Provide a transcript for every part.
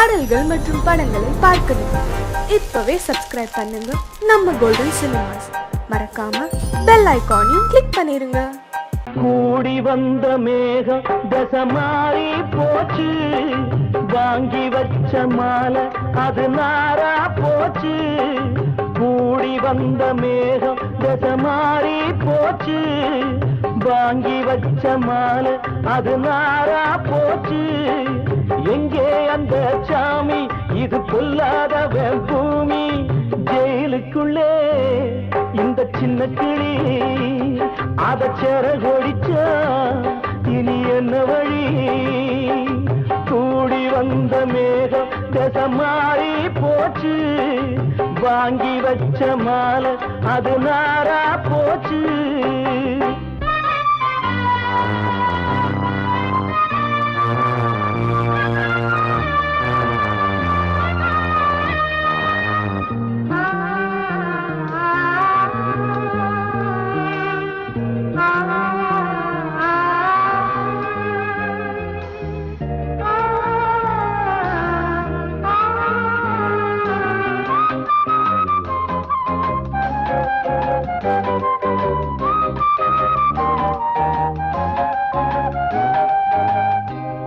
பாடல்கள் மற்றும் படங்களை பார்க்கணுமா? இப்பவே சப்ஸ்கிரைப் பண்ணுங்க நம்ம கோல்டன் சினிமாஸ். மறக்காம பெல் ஐகானையும் கிளிக் பண்ணிருங்க. கூடி வந்த மேகம் தசமாறி போச்சு, வாங்கி வச்ச மாலை அது நாரா போச்சு. கூடி வந்த மேகம் தசமாறி போச்சு, வாங்கி வச்ச மாலை அது நாரா போச்சு. எங்கே அந்த சாமி, இது பொல்லாதவன் பூமி. ஜெயிலுக்குள்ளே இந்த சின்ன கிளி அத செரகொடிச்சா இனி என்ன வழி? கூடி வந்த மேகம் தசமாறி போச்சு, வாங்கி வச்ச மாலை அது நாரா போச்சு.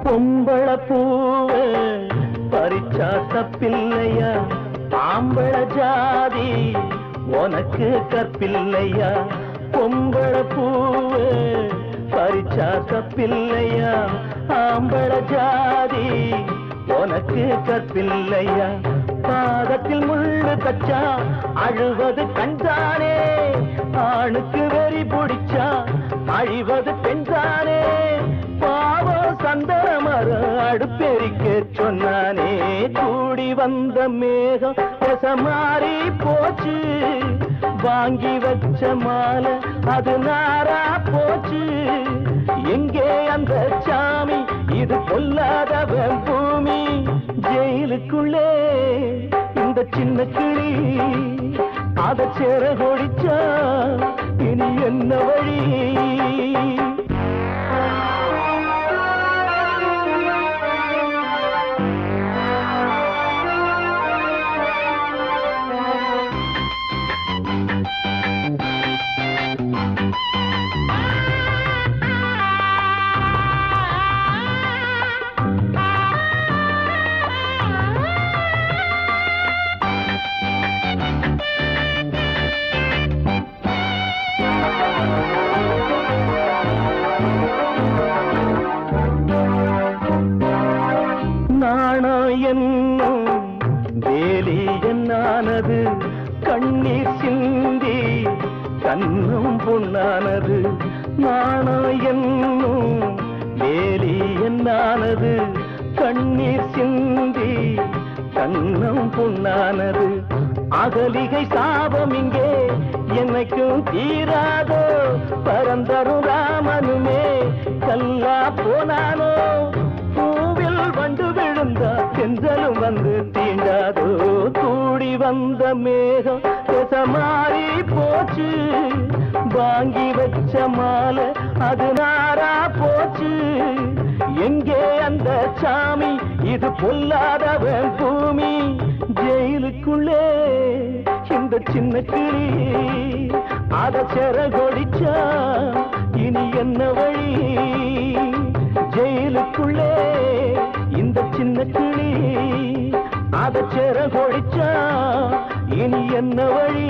பொம்பள பூவ பறிச்சா தப்பில்லையா, ஆம்பள ஜாதி உனக்கு கற்பில்லையா. பொம்பள பூவ பறிச்சா தப்பில்லையா, ஆம்பள ஜாதி உனக்கு கற்பில்லையா. பாதத்தில் முள்ளு தச்சா அழுவது கண்தானே, ஆணுக்கு வெறி பிடிச்சா அழிவது பெண்தானே. பாவம் சந்தன மரம் அடுப்பெரிக்க சொன்னானே. கூடி வந்த மேகம் தசமாறி போச்சு, வாங்கி வச்ச மாலை அது நாரா போச்சு. எங்கே அந்த சாமி, இது பொல்லாதவன் பூமி. ஜெயிலுக்குள்ளே இந்த சின்ன கிளி அத செரகொடிச்சா இனி என்ன வழி? என்னும் வேலி என்னானது, கண்ணீர் சிந்தி கண்ணும் பொன்னானது. நாணம் என்னும் வேலி என்னானது, கண்ணீர் சிந்தி கண்ணும் பொன்னானது. அகலிகை சாபம் இங்கே என்னைக்கும் தீராதோ, பரந்தரும் ராமனுமே கல்லா போனானோ. பூவில் வண்டு விழுந்தா செஞ்சலும் வந்து தீண்டாதோ. கூடி வந்த மேகம் தசமாறி போச்சு, வாங்கி வச்ச மாலை அது நாரா போச்சு. எங்கே அந்த சாமி, இது பொல்லாதவன் பூமி. ஜெயிலுக்குள்ளே இந்த சின்ன கிளி அத செரகொடிச்சா இனி என்ன வழி? ஜெயிலுக்குள்ளே இந்த சின்ன கிளி அத செரகொடிச்சா இனி என்ன வழி?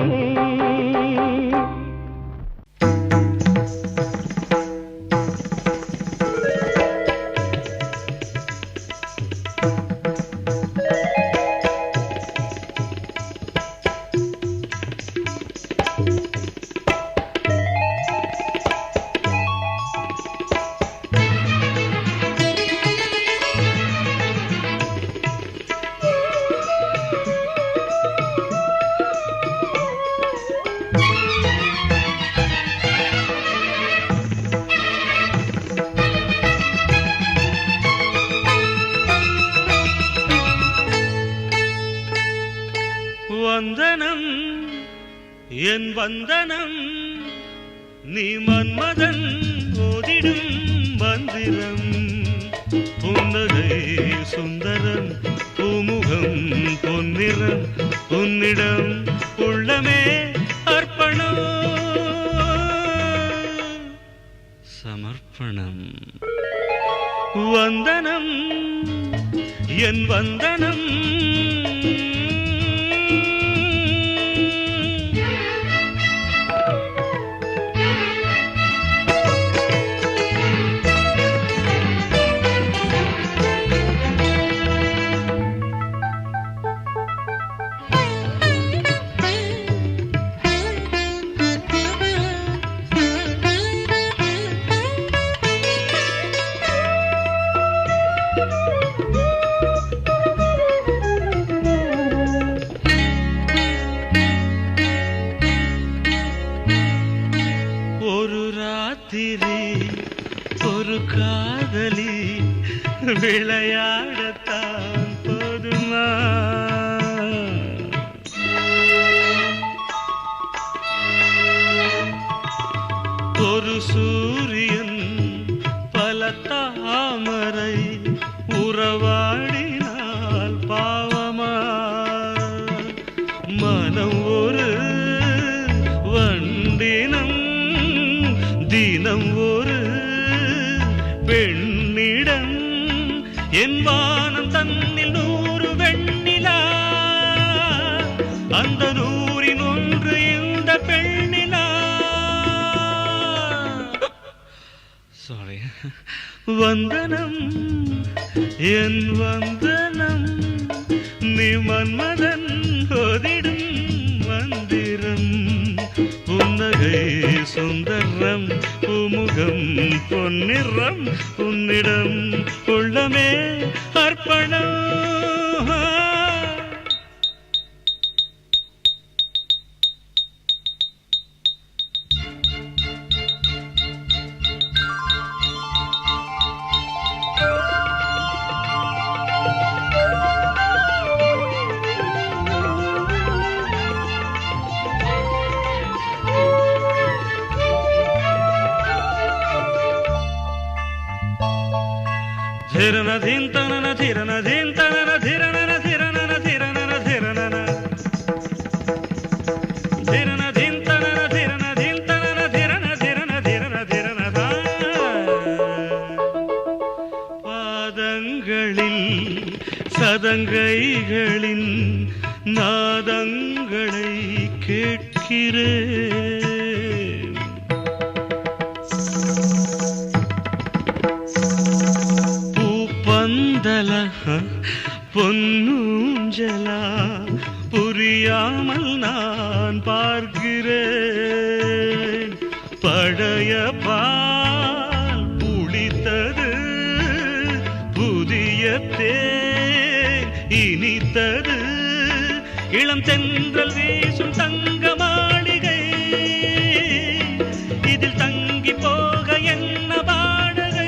வந்தனம் என் வந்தனம் நீ மன்மதன் ஓதிடும் மந்திரம் புன்னகை சுந்தரன் பூமுகம் பொன்னிறம் உன்னிடம் உள்ளமே அர்ப்பணம் சமர்ப்பணம் வந்தனம் என் வந்தனம் ஒரு ராத்திரி ஒரு காதலி விளையாடத்தான் போதுமா ஒரு சூரியன் பல தாமரை உறவாடினால் பாவமா மனம் ஒரு வண்டினம் தினம் ஒரு பெண்ணிடம் என் வானம் தன்னில் 100 வெண்ணிலா அந்த 100இன் ஒன்று இந்த பெண்ணிலா சாரி வந்தனம் என் வந்தனம் நீ மன்மதன் ஓதிடும் மந்திரம் புன்னகை சுந்தரம் பூமுகம் பொன்னிறம் உன்னிடம் உள்ளமே அர்ப்பணம் धिरन धिन तनन धिरन धिन तनन धिरनन धिरनन धिरनन धिरनन धिरन धिन तनन धिरन धिन तनन धिरन धिरन धिरन धिरन பாதங்களில் சதங்கைகளின் நாதங்களை கேட்கிறேன் பந்தல பொன்னூஞ்சலா புரியாமல் நான் பார்க்கிறேன் பழைய பால் புளித்தது புதிய தேன் இனித்தது இளம் தென்றல் வீசும் தங்க மாளிகை இதில் தங்கி போக என்ன வாடகை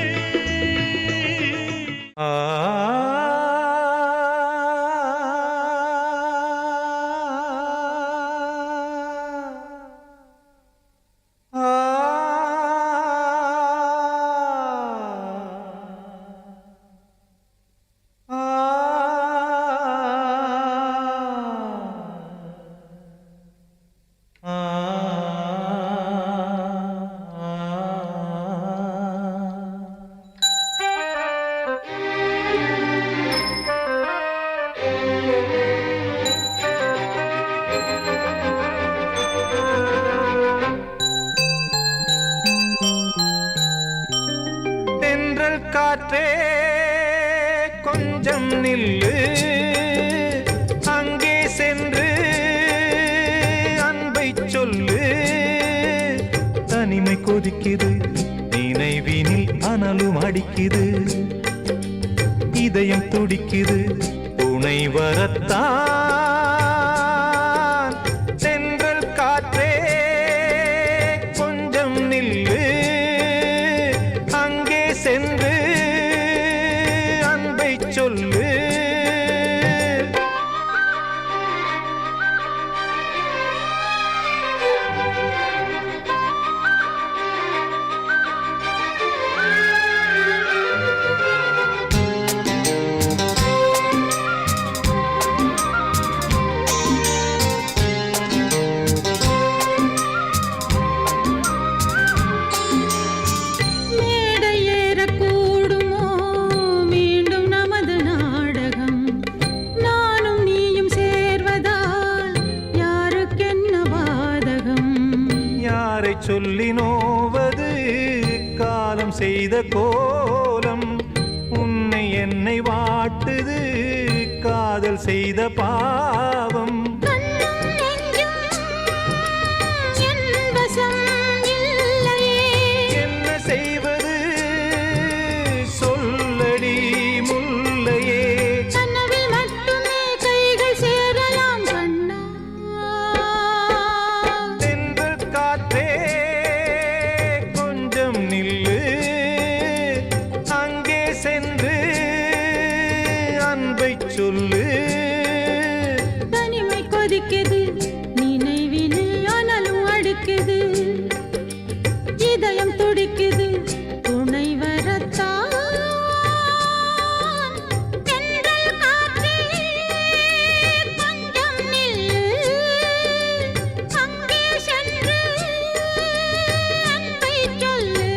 காற்றே கொஞ்சம் நில்லு அங்கே சென்று அன்பை சொல்லு தனிமை கொதிக்குது நினைவினில் அனலும் அடிக்குது இதயம் துடிக்குது துணை வரத்தான் சென்றல் காற்றே கொஞ்சம் நில்லு அங்கே சென்று அன்பை சொல்லு சொல்லி நோவது காலம் செய்த கோலம். உன்னை என்னை வாட்டுது காதல் செய்த பாவம். என்ன செய்வது சொல்லடி முல்லையே. கனவில் மட்டுமே கைகள் சேரலாம் கண்ணா. தென்றல் காற்றே கொஞ்சம் நில்லு, அங்கே சென்று அன்பை சொல்லு. தனிமை கொதிக்குது நினைவினில் அனலும் அடுக்குது. இதயம் துடிக்குது துணை வரத்தான். தென்றல் காற்றே கொஞ்சம் நில்லு, அங்கே சென்று அன்பை சொல்லு.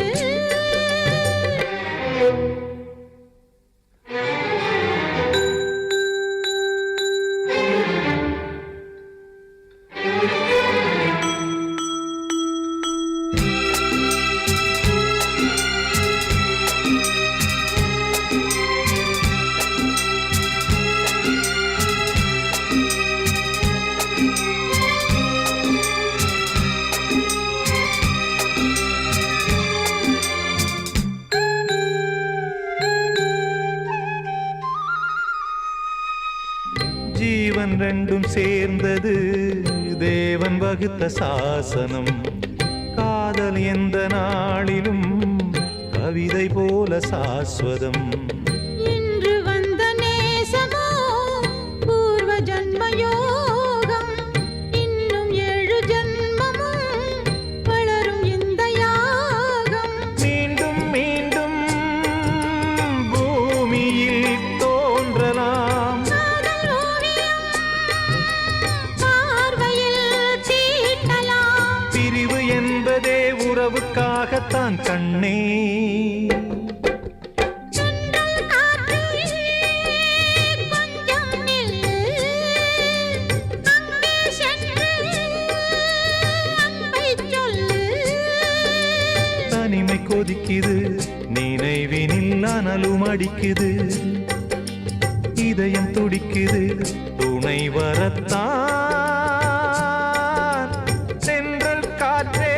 ஜீவன் ரெண்டும் சேர்ந்தது தேவன் வகுத்த சாசனம். காதல் எந்த நாளிலும் கவிதை போல சாஸ்வதம். இன்று வந்த நேசமோ பூர்வ ஜன்ம யோகம். இன்னும் 7 ஜன்மமும் வளரும் இந்த யாகம். மீண்டும் மீண்டும் பூமியில் தோன்றலாம். காதல் ஓவியம் பார்வையில் தீட்டலாம். பிரிவு என்பதே உறவுக்காகத்தான் கண்ணே. தென்றல் காற்றே கொஞ்சம் நில்லு, அங்கே சென்று அன்பை சொல்லு. தனிமை கொதிக்குது நினைவினில் அனலும் அடிக்குது. இதயம் துடிக்குது துணை வரத்தான். தென்றல் காற்றே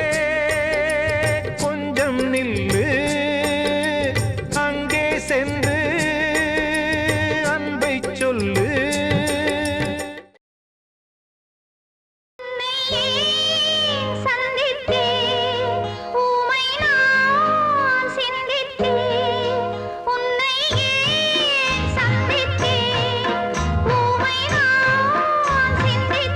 கொஞ்சம் நில்லு, அங்கே சென்று அன்பை சொல்லு. சந்தித்தேன் ஊமை நான் சிந்தித்தேன். உன்னை ஏன் சந்தித்தேன் ஊமை நான் சிந்தித்தேன்.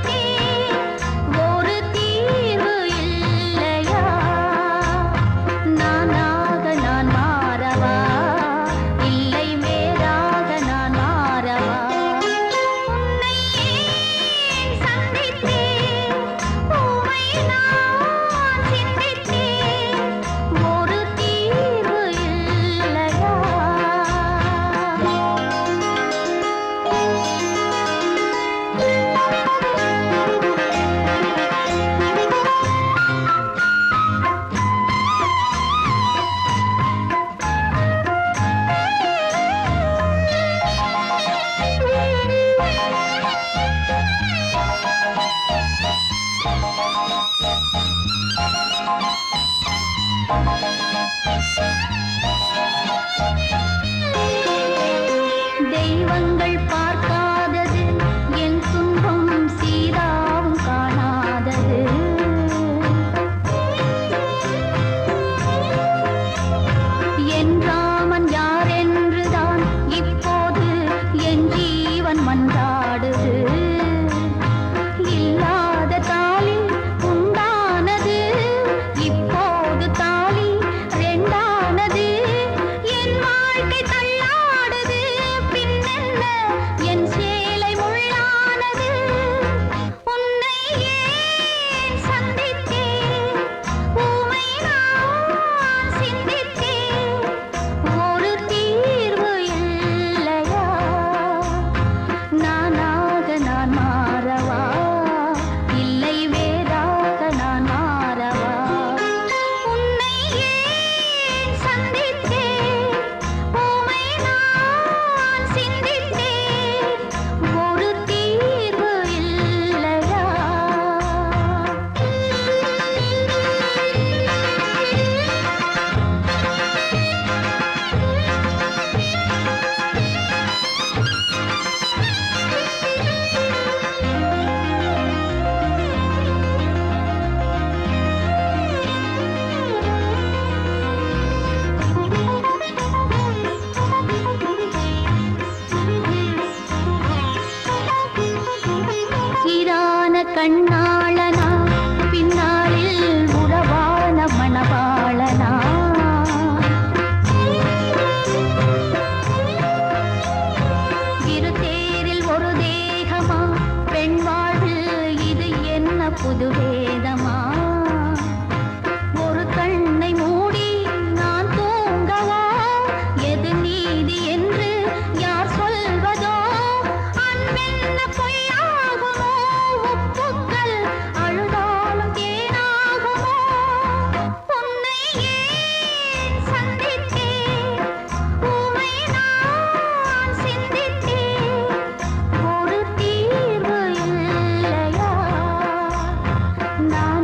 கண்ணாளனா பின்னாளில் உறவான மணவாளனா இரு தேரில் ஒரு தேகமா பெண் வாழ்வில் இது என்ன புது வேதமா ஒரு கண்ணை மூடி நான் தூங்கவா எது நீதி என்று யார் சொல்வதோ அன்பென்ன பொய்யாகுமோ உப்புக்கள் அழுதாலும் தேனாகுமோ உன்னை ஏன் சந்தித்தேன் உமை நான் சிந்தித்தேன் ஒரு தீர்வு இல்லையா நான்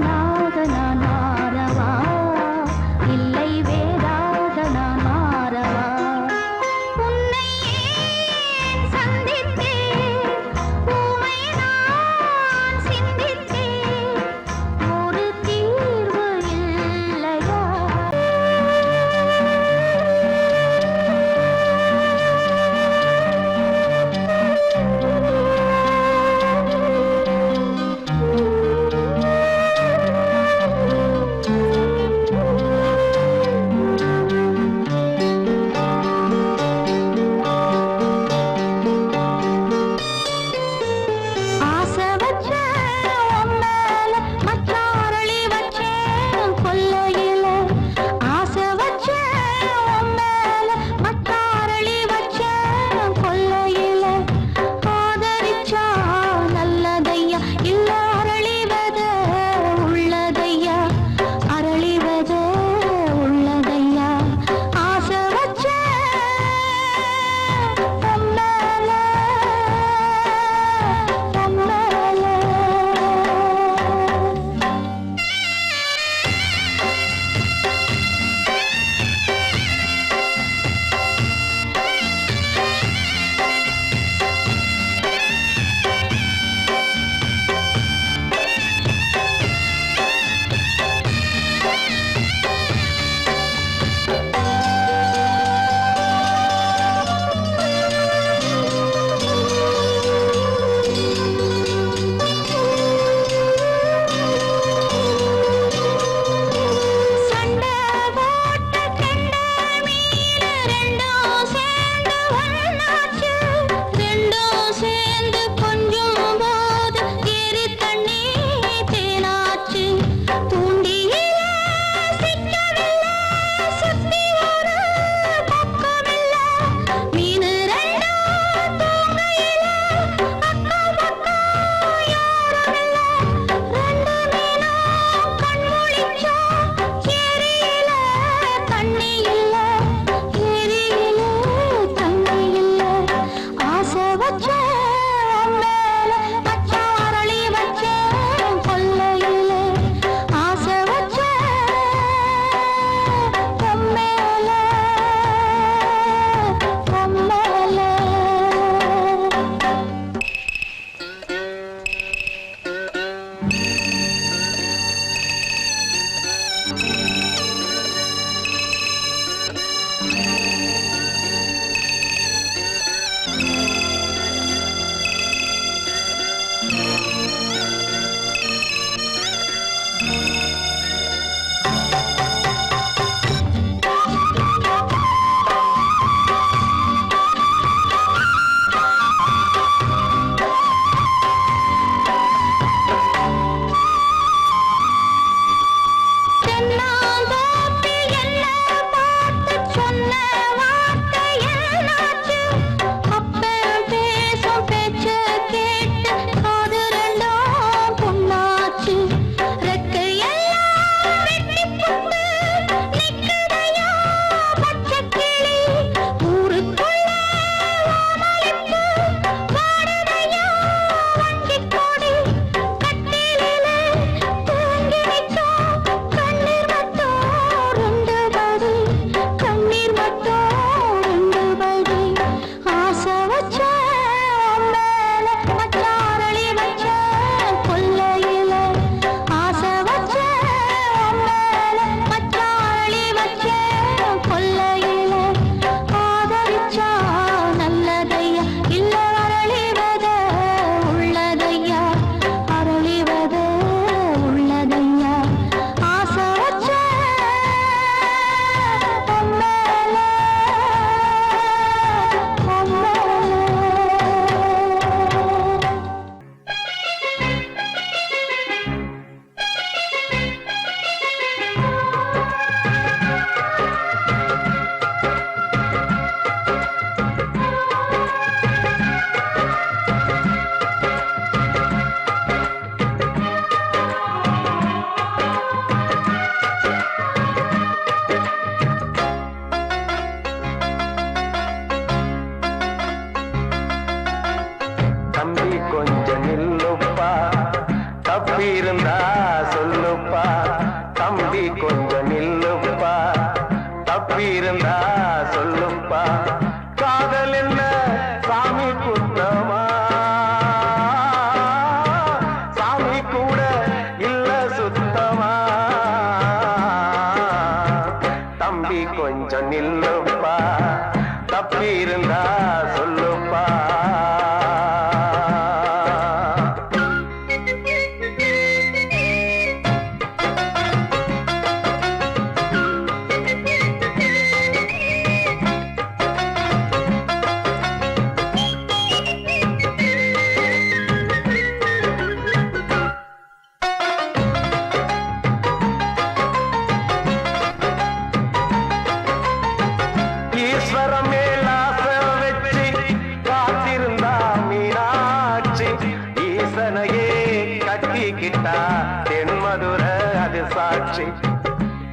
காட்சி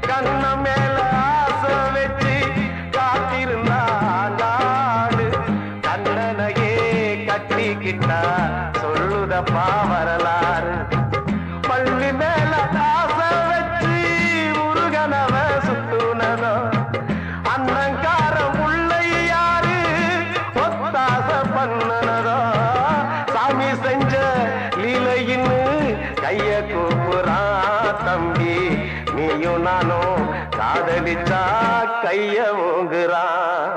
கண்ண மேல ஆசை வச்சு காத்திருந்தா நாடு கண்ணனையே கட்டிக்கிட்டா சொல்லுதப்பா வரலாறு பள்ளி மேல ஆசை வச்சு முருகனவ சுத்துனதோ அண்ணங்காரம் உள்ளை யாரு ஒத்தாச பண்ணுனதோ சாமி செஞ்ச லீலையின்னு கைய கூப்புறான் தம்பி நீயும் நானும் காதலிச்சா கைய ஓங்குறான்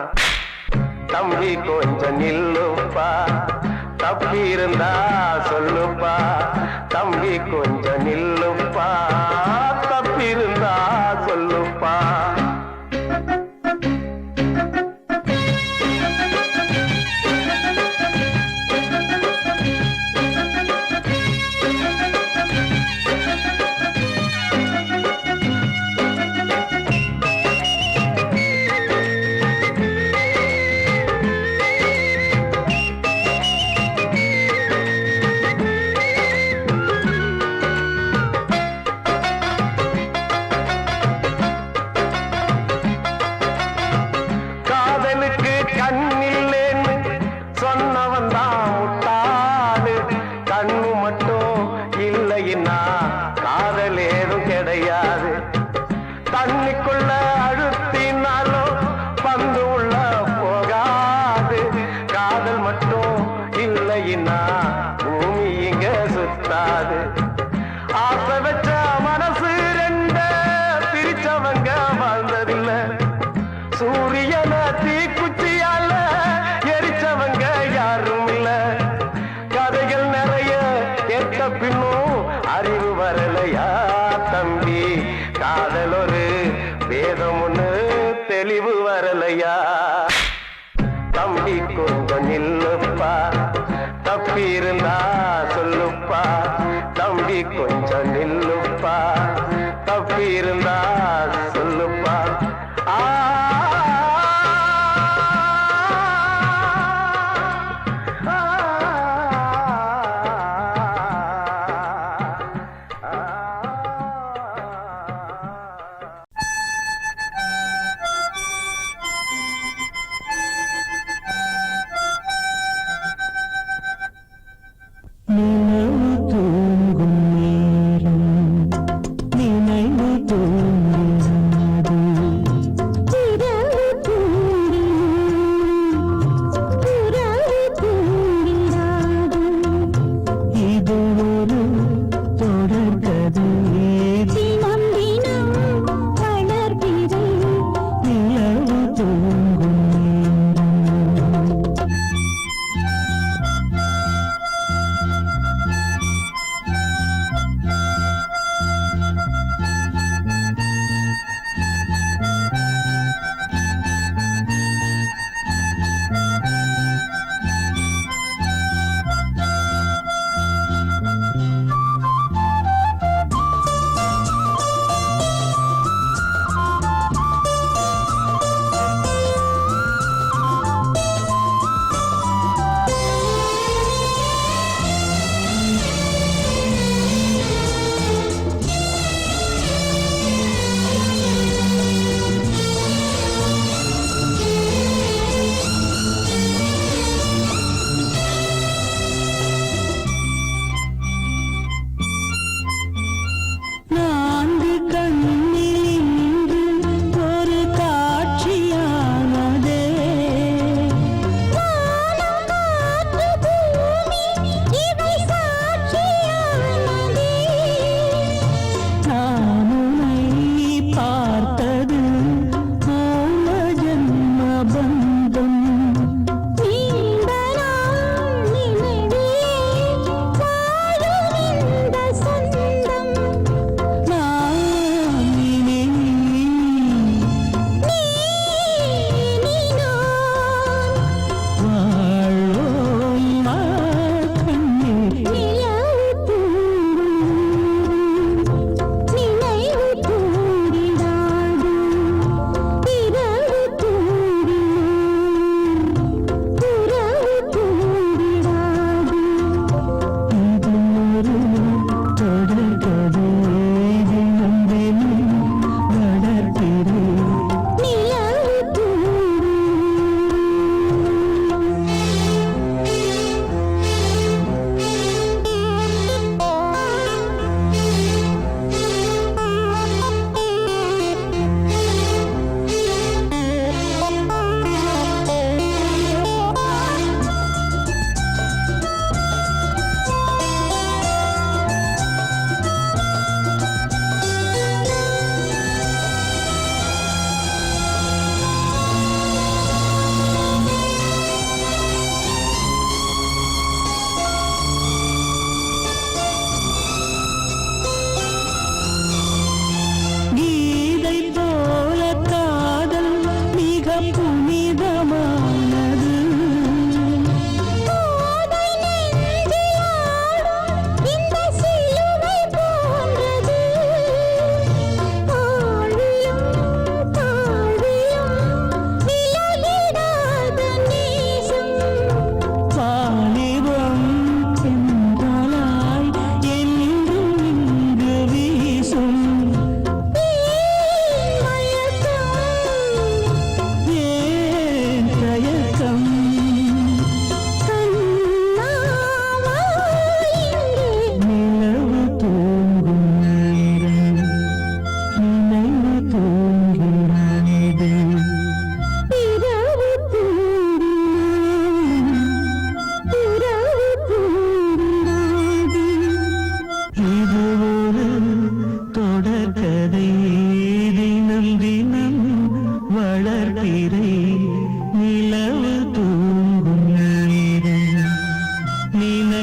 தம்பி கொஞ்சம் நில்லுப்பா தப்பி இருந்தா சொல்லுப்பா தம்பி கொஞ்சம் நில்லுப்பா தப்பி இருந்தா சொல்லுப்பா சொன்னவன் தான் முட்டாளு கண்ணு மட்டும் இல்லைன்னா காதல் ஏதும் கிடையாது தண்ணிக்குள்ள அழுத்தினாலும் பந்து உள்ள போகாது காதல் மட்டும் இல்லைன்னா பூமி இங்க சுத்தாது ஆசை வச்ச மனசு ரெண்ட பிரிச்சவங்க வாழ்ந்ததில்லை சூரியன தீக்குச்சியால எரிச்சவங்க யாரும் இல்ல கதைகள் நிறைய கேட்ட பின்னும் அறிவு வரலையா தம்பி காதல் ஒரு வேதம் ஒண்ணு தெளிவு வரலையா தம்பி கொஞ்சம் நில்லுப்பா தப்பி இருந்தா சொல்லுப்பா தம்பி கொஞ்சம் நில்லுப்பா தப்பி இருந்தா சொல்லுப்பா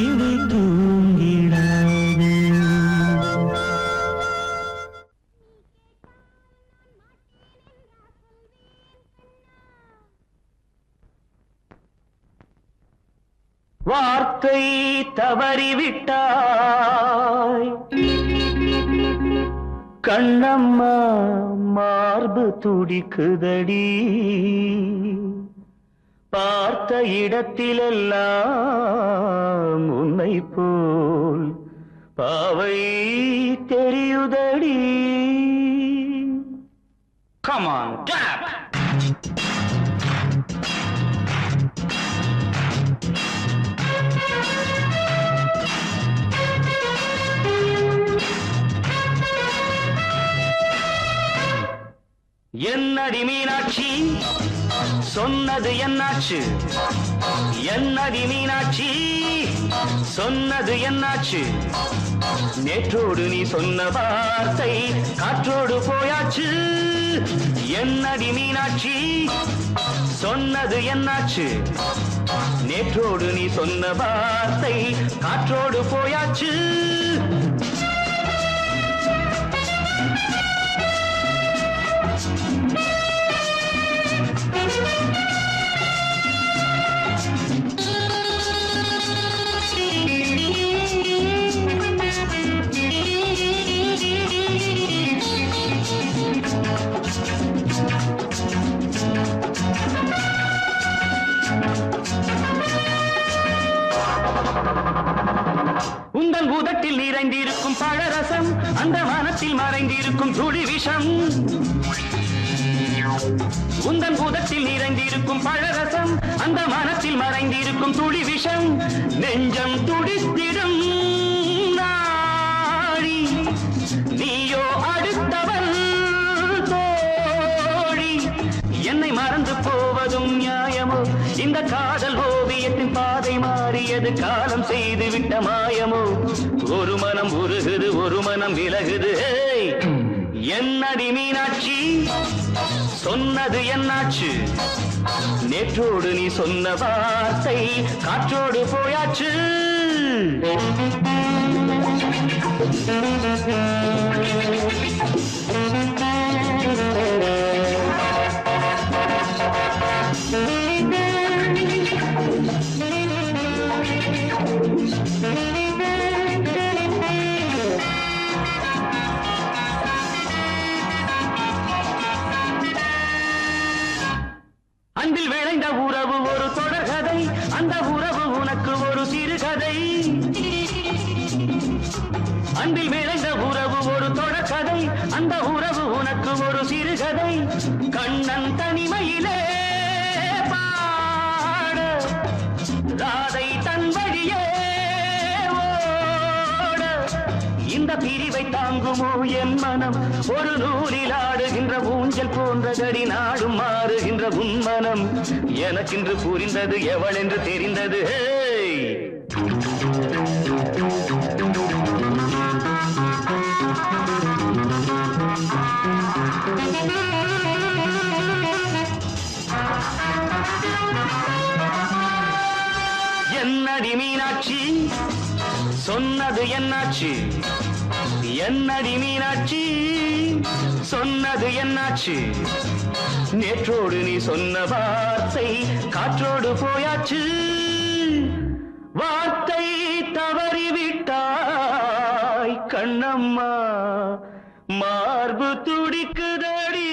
நினைவு தூங்கிடாது. வார்த்தை தவறிவிட்டாய் கண்ணம்மா, மார்பு துடிக்குதடி, பார்த்த இடத்திலெல்லாம் உன்னை போல் பாவை தெரியுதடி. Come on, tap! என்னடி மீனாட்சி சொன்னது என்னாச்சு? என்னடி மீனாட்சி சொன்னது என்னாச்சு? நேற்றோடு நீ சொன்ன வார்த்தை காற்றோடு போயாச்சு. என்னடி மீனாட்சி சொன்னது என்னாச்சு? நேற்றோடு நீ சொன்ன வார்த்தை காற்றோடு போயாச்சு. உந்தன் பூதத்தில் நிறைந்திருக்கும் பழரசம், அந்த மனத்தில் மறைந்திருக்கும் துளி விஷம். உந்தன் பூதத்தில் நிறைந்திருக்கும் பழரசம், அந்த மனத்தில் மறைந்திருக்கும் துளி விஷம். நெஞ்சம் துடித்திடும் நாடி, நீயோ அடுத்தவள் தோழி. என்னை மறந்து போவதும் நியாயமோ? இந்த காதல் ஓவியத்தின் பாதை மாறியது, காலம் செய்து விட்ட மாயமோ? ஒரு மனம் உருகுது, ஒரு மனம் விலகுது. என்னடி மீனாட்சி சொன்னது என்னாச்சு? நேற்றோடு நீ சொன்ன வார்த்தை காற்றோடு போயாச்சு. அன்பில் விளைந்த உறவு ஒரு தொடர்கதை, அந்த உறவு உனக்கு ஒரு சிறுகதை. அன்பில் விளைந்த உறவு ஒரு தொடர்கதை, அந்த உறவு உனக்கு ஒரு சிறுகதை. கண்ணன் தனிமையிலே பாட, ராதை தன் வழியே ஓட. இந்த பிரிவை தாங்குமோ என் மனம்? ஒரு நூலில் ஆடுகின்ற ஊஞ்சல் போன்றதடி, நாடும் மாறுகின்ற உன்மனம். எனக்கென்று புரிந்தது எவள் என்று தெரிந்தது. என்னடி மீனாட்சி சொன்னது என்னாச்சு? என்னடி மீனாட்சி சொன்னது என்னாச்சு? நேற்றோடு நீ சொன்ன வார்த்தை காற்றோடு போயாச்சு. வார்த்தை தவறிவிட்டாய் கண்ணம்மா, மார்பு துடிக்குதடி.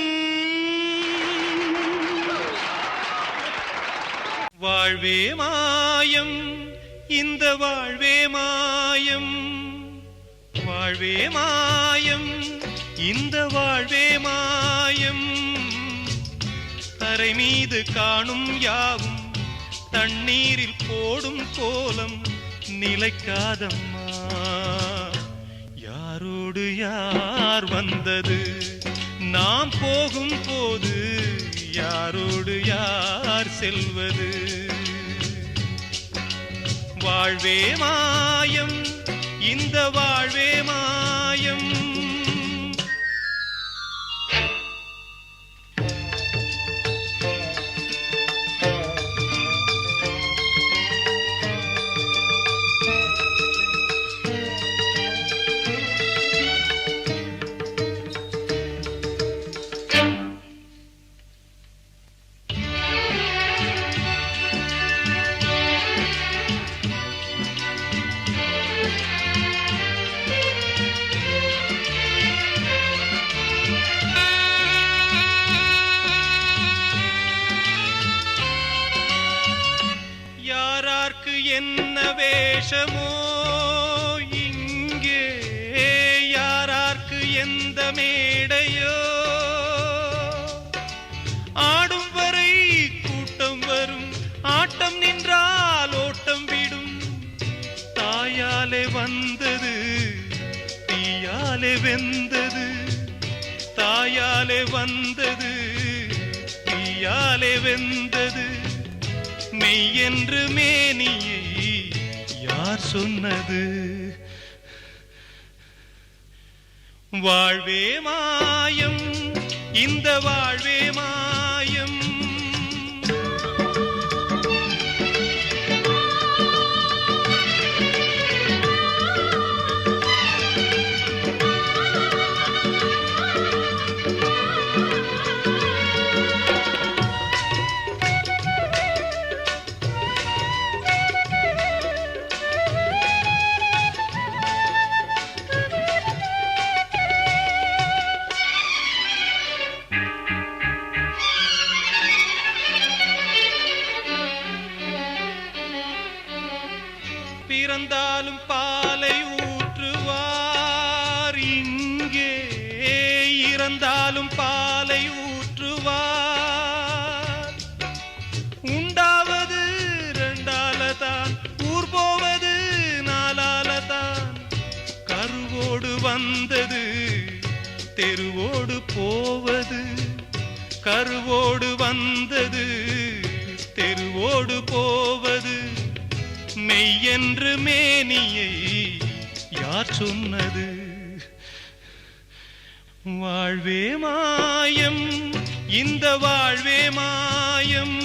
வாழ்வே மாயம், இந்த வாழ்வே மாயம். வாழ்வே மாயம், இந்த வாழ்வே மாயம். தரை மீது காணும் யாவும் தண்ணீரில் போடும் கோலம் நிலைக்காதம்மா. யாரோடு யார் வந்தது நாம் போகும் போது, யாரோடு யார் செல்வது? வாழ்வே மாயம், இந்த வாழ்வே மாயம். வேஷமோ இங்கே யாரார்க்கு எந்த மேடையோ ஆடும் வரை கூட்டம் வரும் ஆட்டம் நின்றால் ஓட்டம் விடும் தாயாலே வந்தது தீயாலே வெந்தது தாயாலே வந்தது தீயாலே வெந்தது மெய் என்று மேனியை யார் சொன்னது வாழ்வே மாயம் இந்த வாழ்வே மாயம் பிறந்தாலும் பாலை ஊற்றுவார் இங்கே இறந்தாலும் பாலை ஊற்றுவார் உண்டாவது ரெண்டாலதான் ஊர் போவது நாலாலதான் கருவோடு வந்தது தெருவோடு போவது கருவோடு வந்தது தெருவோடு போவது மெய் என்று மேனியை யார் சொன்னது வாழ்வே மாயம் இந்த வாழ்வே மாயம்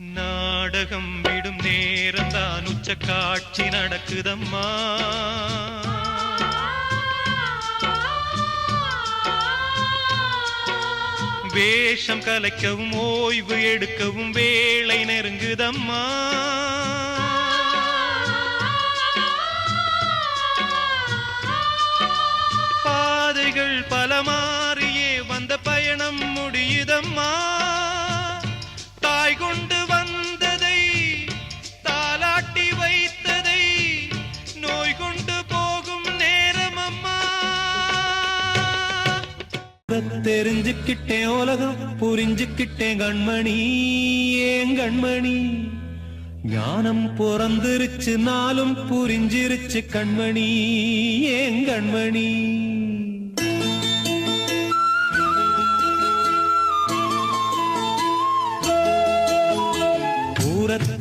நாடகம் விடும் நேரம்தான் உச்ச காட்சி நடக்குதம்மா வேஷம் கலைக்கவும் ஓய்வு எடுக்கவும் வேளை நெருங்குதம்மா பாதைகள் பல மாறியே வந்த பயணம் முடியுதம்மா தாய் கொண்டு வந்ததை தாலாட்டி வைத்ததை நோய் கொண்டு போகும் நேரம் அம்மா தெரிஞ்சுக்கிட்டேன் உலகம் புரிஞ்சுக்கிட்டேன் கண்மணி ஏன் கண்மணி ஞானம் பிறந்திருச்சு நாளும் புரிஞ்சிருச்சு கண்மணி ஏன் கண்மணி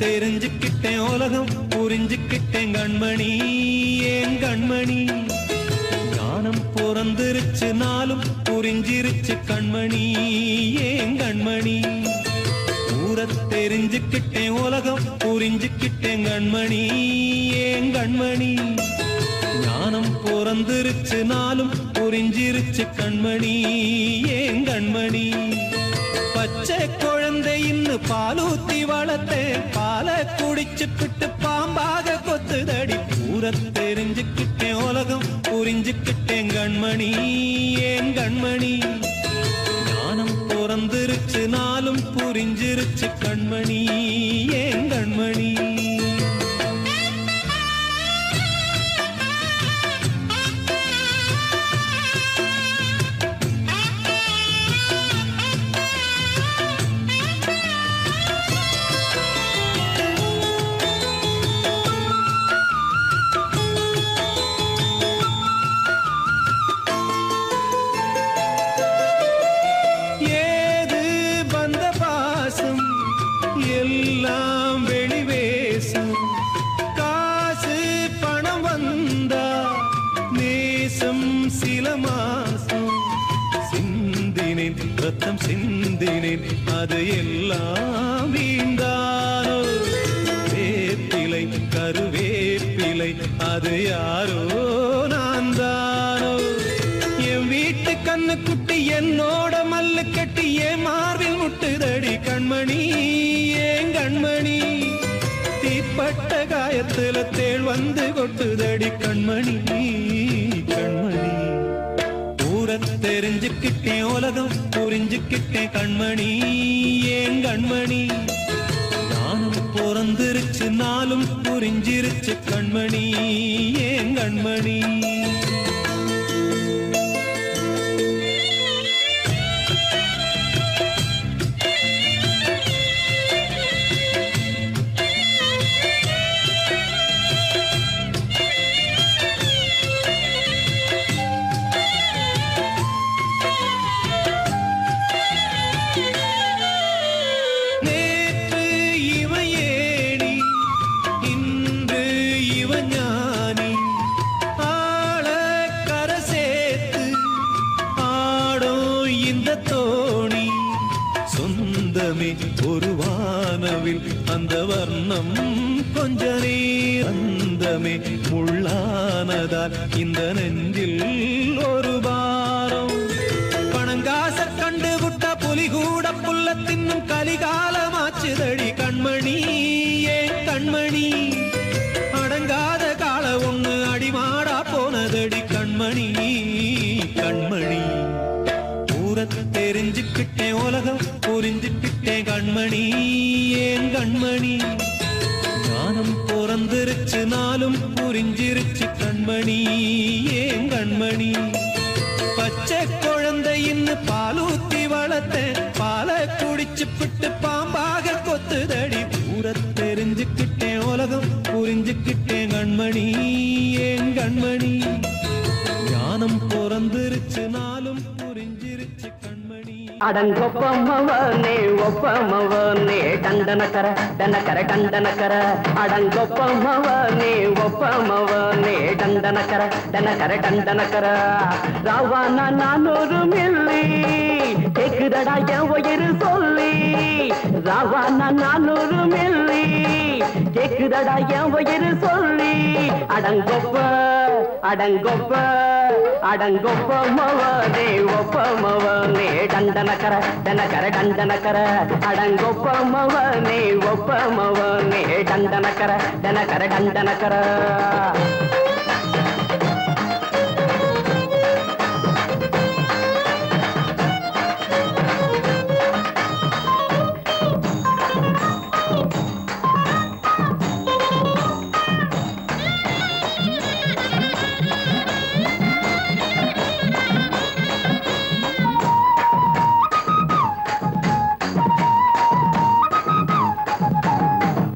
தெரிஞ்சுக்கிட்டேன் உலகம் புரிஞ்சுக்கிட்டேன் கண்மணி ஏன் கண்மணி ஞானம் பிறந்திருச்சு நாளும் புரிஞ்சிருச்சு கண்மணி ஏன் கண்மணி தெரிஞ்சுக்கிட்டேன் உலகம் புரிஞ்சுக்கிட்டேன் கண்மணி ஏன் கண்மணி ஞானம் பிறந்திருச்சு நாளும் புரிஞ்சிருச்சு கண்மணி ஏன் கண்மணி பச்சை குழந்தை இன்னும் பாலூத்தி வளர்த்தேன் பாலை குடிச்சுக்கிட்டு பாம்பாக கொத்துதடி தெரிஞ்சுக்கிட்டேன் உலகம் புரிஞ்சுக்கிட்டேன் கண்மணி ஏன் கண்மணி ஞானம் பிறந்திருச்சு நாளும் புரிஞ்சிருச்சு கண்மணி ஏன் கண்மணி ஏது பந்த பாசம் எல்லாம் ரத்தம் சிந்தினேன் அது எல்லாம் வீண்டானோ வேப்பிலை கருவேப்பிலை அது யாரோ நான் தானோ என் வீட்டு கண்ணு குட்டி என்னோட மல்லு கட்டி என் மார்பில் முட்டுதடி கண்மணி ஏன் கண்மணி தீப்பட்ட காயத்துல தேள் வந்து கொட்டுதடி கண்மணி கண்மணி ஊரை தெரிஞ்சுக்கிட்டேன் உலகம் புரிஞ்சுக்கிட்டேன் கண்மணி ஏன் கண்மணி நானும் பிறந்திருச்சு நாளும் புரிஞ்சிருச்சு கண்மணி ஏன் கண்மணி ஒரு வானவில் அந்த வர்ணம் கொஞ்ச நேரந்தமே முள்ளானதால் இந்த நெஞ்சில் ஒரு பாரம் பணங்காச கண்டு விட்ட புலி கூட புல்ல தின்னும் கலிகாலமாச்சுதடி கண்மணி ஏன் கண்மணி அடங்காத கால ஒண்ணு அடிமாடா போனதடி கண்மணி கண்மணி தெரிஞ்சுக்கிட்டேன் உலகம் புரிஞ்சுக்கிட்டேன் கண்மணி ஏன் கண்மணி ஞானம் பிறந்திருச்சு நாளும் புரிஞ்சிருச்சு கண்மணி ஏன் கண்மணி பச்சை குழந்தை இன்னும் பாலூத்தி வளர்த்தேன் பாலை குடிச்சு பிட்டு பாம்பாக கொத்துதடி தெரிஞ்சுக்கிட்டேன் உலகம் புரிஞ்சுக்கிட்டேன் கண்மணி ஏன் கண்மணி ஞானம் பிறந்திருச்சு நாளும் புரிஞ்சிருச்சு கண்மணி அடங்கொப்பமவனே ஒப்பமவனே டண்டனக்கர டனக்கர டண்டனக்கர அடங்கொப்பமவனே ஒப்பமவனே டண்டனக்கர டனக்கர டண்டனக்கர ராவான 400 மில்லி கேக்குதடா என் உயிர் சொல்லி ராவான 400 மில்லி கேக்குதடா என் உயிர் சொல்லி அடங்கொப்ப அடங்கொப்ப அடங்கொப்பமவனே ஒப்பமவனே டண்டனக்கர டனக்கர டண்டனக்கர அடங்கொப்பமவனே ஒப்பமவனே டண்டனக்கர டனக்கர டண்டனக்கர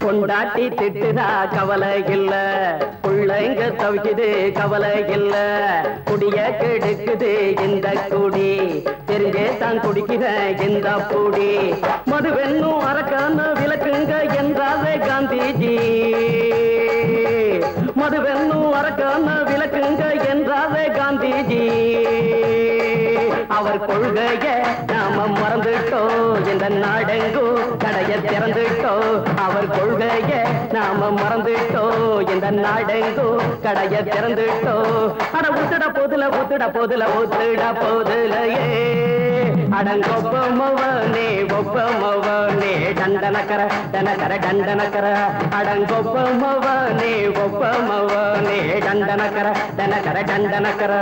பொண்டாட்டி திட்டுதா கவலை இல்ல பிள்ளைங்க தவிக்குது கவலை இல்ல குடிய கெடுக்குது இந்த குடி தெரிஞ்சே தான் குடிக்கிற இந்த பூடி மதுவென்னும் அரக்கான விளக்குங்க என்றாரே காந்திஜி மதுவென்னும் அரக்கான விளக்குங்க என்றாரே காந்திஜி அவர் கொள்கைய நாம மறந்துட்டோம் இந்த நாடெங்கோ கடைய திறந்துட்டோம் அவர் கொள்கைய நாம மறந்துட்டோம் இந்த நாடெங்கோ கடைய திறந்துட்டோம் அட ஊத்துட போதுல ஊத்துட போதுல ஊத்துட போதுலையே அடங்கொப்பமவனே ஒப்பமவனே டண்டனக்கர டனக்கர டண்டனக்கர அடங்கொப்பமவனே ஒப்பமவனே டண்டனக்கர டனக்கர டண்டனக்கர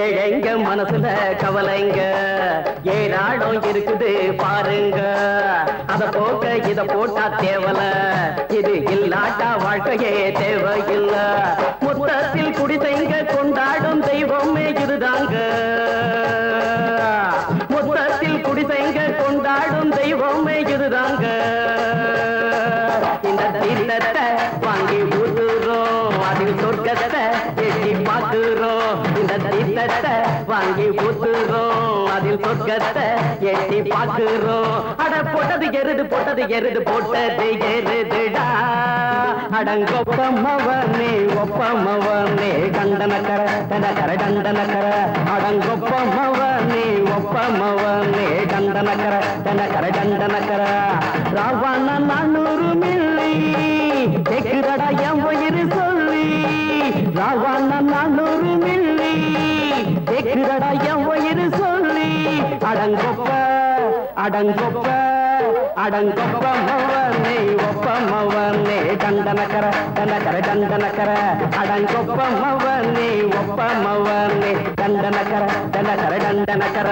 ஏழைங்க மனசுல கவலைங்க ஏராளம் இருக்குது பாருங்க அத போக்க இத போட்டா தேவல இது இல்லாட்டா வாழ்க்கையே தேவையில்ல மொத்தத்தில் குடிசைங்க கொண்டாடும் தெய்வமே இதுதாங்க மொத்தத்தில் குடி பாக்குறோம் அதில் சொர்க்கத்தை எட்டி பாக்குறோம் அட போட்டது எருது போட்டது எருதுடா அடங்கொப்பமவனே ஒப்பமவனே டண்டனக்கர டண்டனக்கர அடங்கொப்பமவனே ஒப்பமவனே டண்டனக்கர ராவண 400 மில்லி கேக்குதடா என் உயிர் சொல்லி ராவண 400 மில்லி கேக்குதடா என் உயிர் சொல்லி அடங்கொப்பமவனே ஒப்பமவனே டண்டனக்கர அடங்கொப்பமவனே ஒப்பமவனே டண்டனக்கர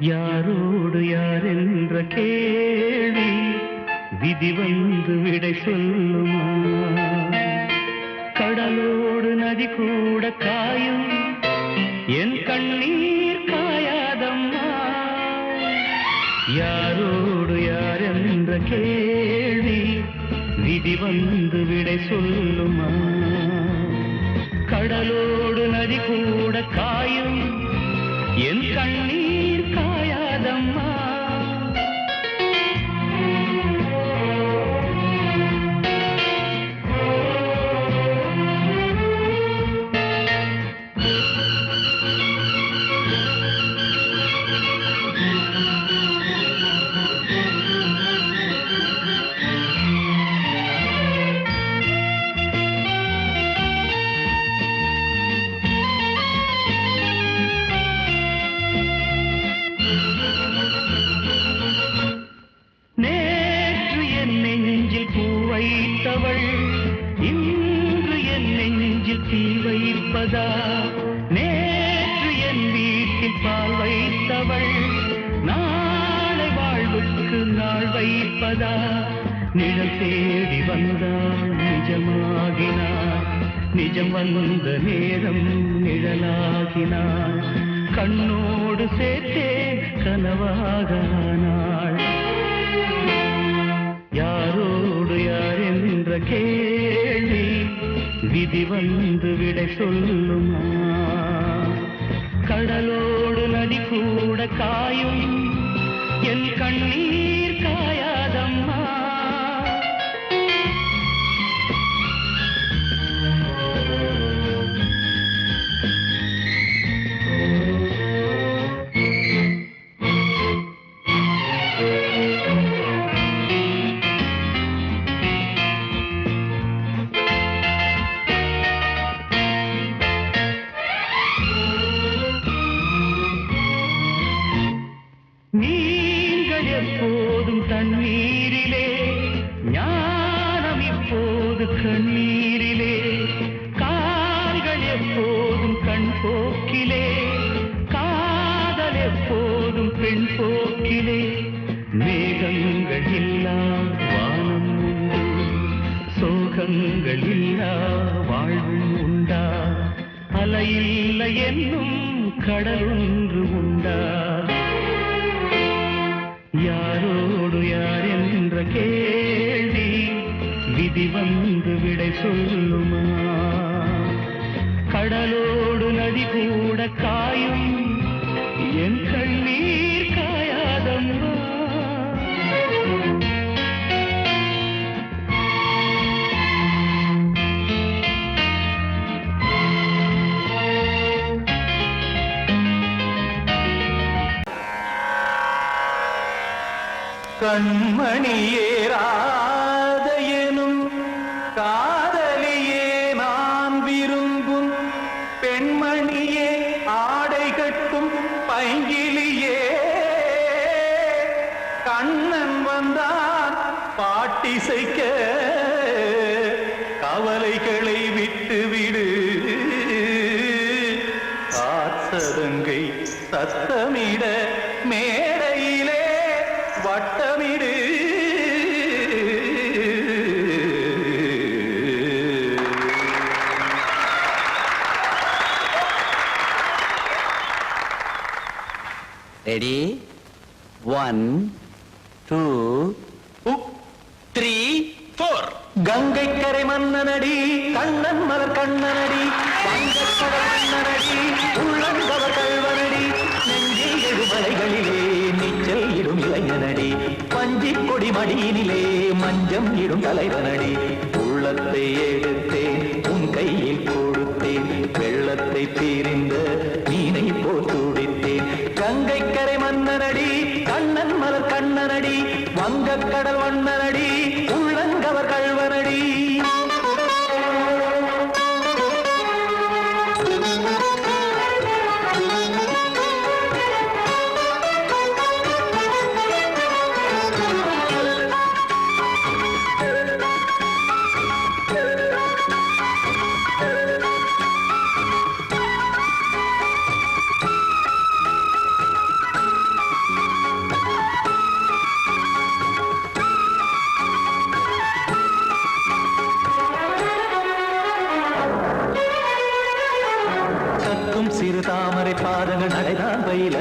யாரோடு யார் என்ற கேள்வி விதி வந்து விடை சொல்லுமா கடலோடு நதி கூட காயும் என் கண்ணீர் காயாதம்மா யாரோடு யார் என்ற கேள்வி விதி வந்து விடை சொல்லுமா கடலோடு நதி கூட காயும் என் கண்ணீர் காயாதம்மா இன்று என் நெஞ்சில் தீ வைப்பதா நேற்று என் வீட்டில் பால் வைத்தவள் நாளை வாழ்வுக்கு நாள் வைப்பதா நிழல் தேடி வந்தாள் நிஜமாகினாள் நிஜம் வந்த நேரம் நிழலாகினாள் கண்ணோடு சேர்த்தே கனவாகானாள் யாரோடு யார் என்ற கேள்வி விதி வந்து விடை சொல்லுமா கடலோடு நதி கூட காயும் என் கண்ணீர் காயாதம்மா நீங்கள் எப்போதும் தண்ணீரிலே ஞானம் இப்போது கண்ணீரிலே கால்கள் எப்போதும் கண் போக்கிலே காதல் எப்போதும் பெண் போக்கிலே மேகங்கள் இல்லா வானம் உண்டு சோகங்கள் இல்லா வாழ்வும் உண்டா அலையில்லை என்னும் கடல் ஒன்று உண்டா யாரோடு யார் என்ற கேள்வி விதி வந்து விடை சொல்லுமா கடலோடு நதி கூட காயும் என் கண்ணீர் காயாதம்மா கண்மணியேராதையனும் காதலியே நான் விரும்பும் பெண்மணியே ஆடை கட்டும் பைங்கிலியே கண்ணன் வந்தான் பாட்டிசைக்க கவலைகளை விட்டுவிடு காத்ததங்கை சத்தமிட மேடையிலே வட்டமிடு ரெடி 1 2 3 4 கங்கை கரை மன்னனடி கண்ணன் மலர் கண்ணனடி வங்கக்கடல் மன்னனடி உள்ளங்கவர் கல்வனடி நெஞ்சில் எழுமலைகளிலே நீச்சல் இடும் இளைஞனடி பஞ்சி கொடி மடியினிலே மஞ்சம் இடும் தலைவனடி உள்ளத்தை எடுத்தேன் உன் கையில் கொடுத்தேன் வெள்ளத்தை பிரிந்த மீனை போல் துடித்தேன் கங்கை கரை மன்னனடி கண்ணன் மலர் கண்ணனடி வங்கக்கடல் வண்ணனடி உள்ளங்கவர் கல்வனடி சிறு தாமரை பாதங்கள் நடைதான் பயில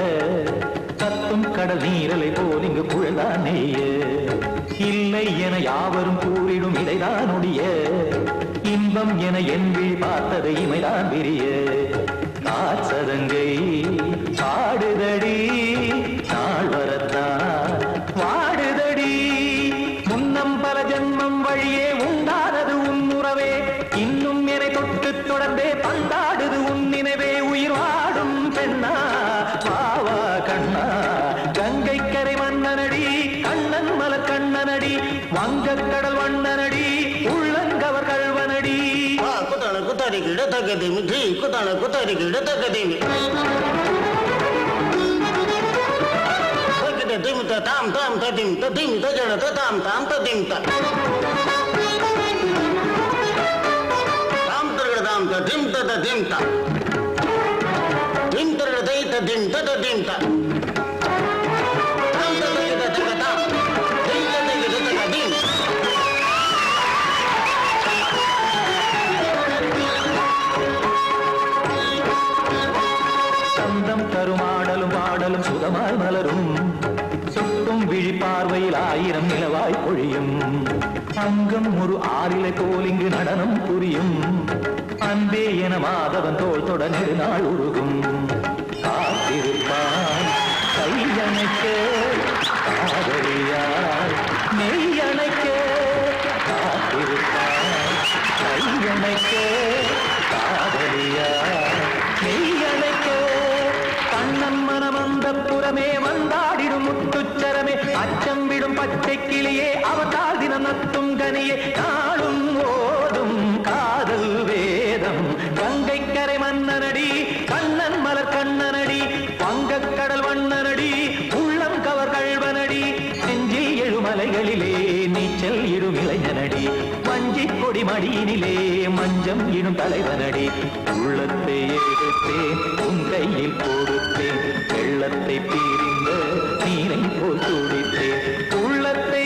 கத்தும் கடல் நீரலை போல் இங்கு புழல்தான் நெய்ய இல்லை என யாவரும் கூறிடும் இடைதான் ஒடிய இன்பம் என என்பி பார்த்தது இமைதான் விரிய காற்சதங்கை பாடுதடி நாள் வரத்தான் வாடுதடி முன்னம் பல ஜென்மம் வழியே உண்டானது உன் உறவே இன்னும் என்னை தொட்டு தொடர்ந்தே பந்தாடுது உன் நினைவே உயிர் வாடும் பெண்ணா பாவா கண்ணா கங்கை கரை மன்னனடி கண்ணன் மலர் கண்ணனடி வங்கக்கடல் வண்ணனடி உள்ளங்கவர் கல்வனடி குத்தான குத்தாரி கிட தகதிமி ஜி குத்தான குத்தாரி கிட தகதிமி தகத திமித தாம் தாம் ததிம் ததிம் தஜட ததாம் தாம் ததிம் த தாம் தரகட தாம் ததிம் ததிம் த திம் தரகட தை ததிம் ததிம் த தாம் தரகட தகதாம் திம் தரகட தகதிம் சந்தம் தருமாடலும் பாடலும் சுதமாய் மலரும் சுட்டும் விழி பார்வையில் ஆயிரம் நிலவாய் பொழியும் அங்கம் ஒரு ஆறிலை போல் இங்கு நடனம் புரியும் அன்பே என மாதவன் தோல் தொட நெடுநாள் உருகும் காத்திருப்பான் கையணைக்க காதலியார் நெய்யணைக்க காத்திருப்பான் கையணைக்க காதலியார் நெய்யணைக்க கண்ணன் மனமந்த புறமே வந்தாடிடும் முத்துச்சரமே அச்சம் விடும் பச்சை கிளியே அவதால் தினம் நத்தும் கனியே நாளும் ஓதும் காதல் வேதம் கங்கை கரை மன்னனடி கண்ணன் மலர் கண்ணனடி வங்கக்கடல் வண்ணனடி உள்ளம் கவர் கல்வனடி நெஞ்சில் எழுமலைகளிலே நீச்சல் இடும் இளைஞனடி வஞ்சி கொடி மடியினிலே மஞ்சம் இடும் தலைவனடி உள்ளத்தை எடுத்தேன் உன் கையில் கொடுத்தேன் வெள்ளத்தை பிரிந்த நீரை போல் துடித்தேன் உள்ளத்தை